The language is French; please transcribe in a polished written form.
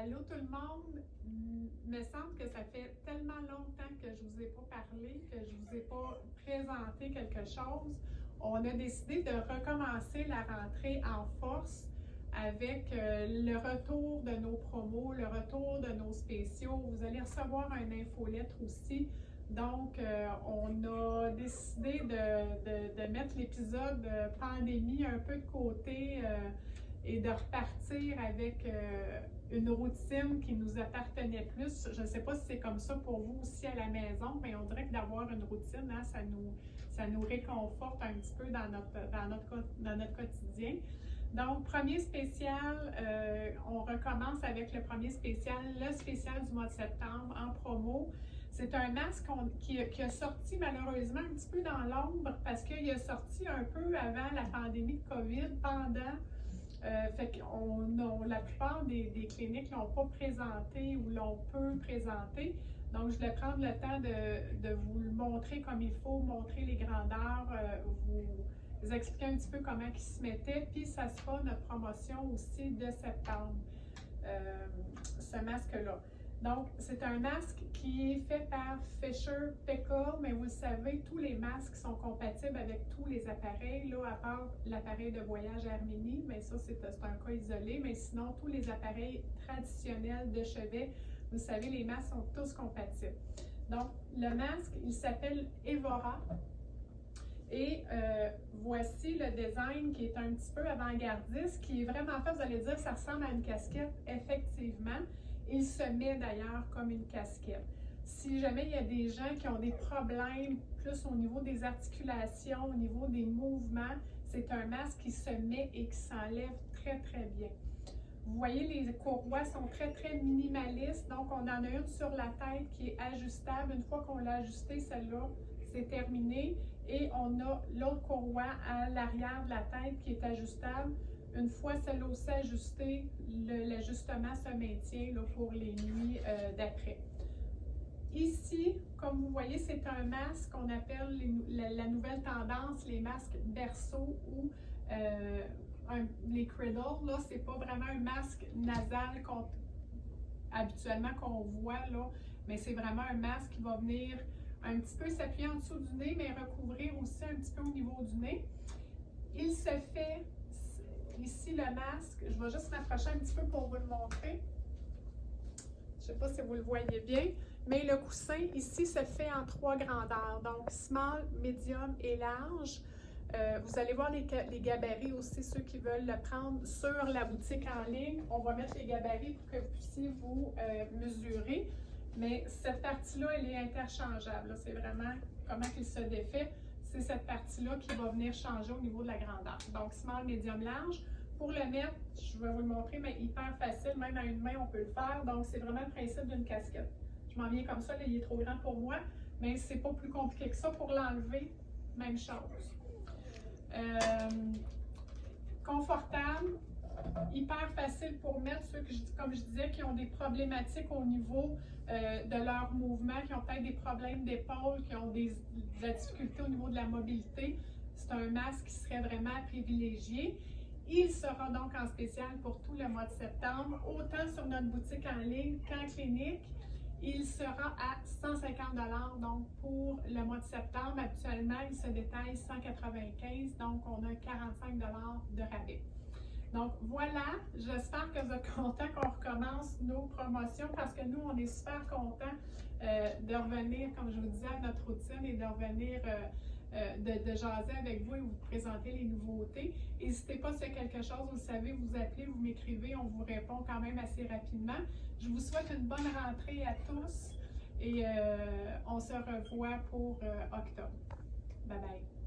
Allô tout le monde, me semble que ça fait tellement longtemps que je ne vous ai pas parlé, que je ne vous ai pas présenté quelque chose. On a décidé de recommencer la rentrée en force avec le retour de nos promos, le retour de nos spéciaux. Vous allez recevoir un infolettre aussi. Donc, on a décidé de mettre l'épisode pandémie un peu de côté et de repartir avec une routine qui nous appartenait plus. Je ne sais pas si c'est comme ça pour vous aussi à la maison, mais on dirait que d'avoir une routine, hein, ça nous réconforte un petit peu dans notre quotidien. Donc, premier spécial, on recommence avec le premier spécial, le spécial du mois de septembre en promo. C'est un masque qui a sorti malheureusement un petit peu dans l'ombre parce qu'il a sorti un peu avant la pandémie de COVID, pendant. Fait que la plupart des cliniques ne l'ont pas présenté ou l'ont peu présenté. Donc, je vais prendre le temps de vous le montrer comme il faut, montrer les grandeurs, vous expliquer un petit peu comment il se mettait. Puis, ça sera notre promotion aussi de septembre, ce masque-là. Donc, c'est un masque qui est fait par Fisher Pickle, mais vous le savez, tous les masques sont compatibles avec tous les appareils, là, à part l'appareil de voyage Hermini, mais ça, c'est un cas isolé. Mais sinon, tous les appareils traditionnels de chevet, vous savez, les masques sont tous compatibles. Donc, le masque, il s'appelle Evora. Et voici le design qui est un petit peu avant-gardiste, qui est vraiment fait, vous allez dire, ça ressemble à une casquette, effectivement. Il se met d'ailleurs comme une casquette. Si jamais il y a des gens qui ont des problèmes plus au niveau des articulations, au niveau des mouvements, c'est un masque qui se met et qui s'enlève très, très bien. Vous voyez, les courroies sont très, très minimalistes. Donc, on en a une sur la tête qui est ajustable. Une fois qu'on l'a ajustée, celle-là, c'est terminé. Et on a l'autre courroie à l'arrière de la tête qui est ajustable. Une fois celle-là aussi ajustée, l'ajustement se maintient là, pour les nuits d'après. Ici, comme vous voyez, c'est un masque qu'on appelle la nouvelle tendance, les masques berceau ou les cradle. Là, c'est pas vraiment un masque nasal habituellement qu'on voit, là, mais c'est vraiment un masque qui va venir un petit peu s'appuyer en dessous du nez, mais recouvrir aussi un petit peu au niveau du nez. Il se fait ici le masque, je vais juste m'approcher un petit peu pour vous le montrer. Je ne sais pas si vous le voyez bien, mais le coussin ici se fait en 3 grandeurs, donc small, medium et large. Vous allez voir les gabarits aussi, ceux qui veulent le prendre sur la boutique en ligne. On va mettre les gabarits pour que vous puissiez vous mesurer. Mais cette partie-là, elle est interchangeable. C'est vraiment comment il se défait. C'est cette partie-là qui va venir changer au niveau de la grandeur. Donc, small, medium, large. Pour le mettre, je vais vous le montrer, mais hyper facile. Même à une main, on peut le faire. Donc, c'est vraiment le principe d'une casquette. Je m'en viens comme ça. Là, il est trop grand pour moi. Mais c'est pas plus compliqué que ça. Pour l'enlever, même chose. Confortable. Hyper facile pour mettre ceux comme je disais, qui ont des problématiques au niveau de leur mouvement, qui ont peut-être des problèmes d'épaule, qui ont de la difficulté au niveau de la mobilité. C'est un masque qui serait vraiment privilégié. Il sera donc en spécial pour tout le mois de septembre, autant sur notre boutique en ligne qu'en clinique. Il sera à 150 $. Donc, pour le mois de septembre, actuellement, il se détaille 195 $. Donc, on a 45 $ de rabais. Donc voilà, j'espère que vous êtes contents qu'on recommence nos promotions parce que nous, on est super contents de revenir, comme je vous disais, à notre routine et de revenir de jaser avec vous et vous présenter les nouveautés. N'hésitez pas s'il y a quelque chose, vous le savez, vous appelez, vous m'écrivez, on vous répond quand même assez rapidement. Je vous souhaite une bonne rentrée à tous et on se revoit pour octobre. Bye bye!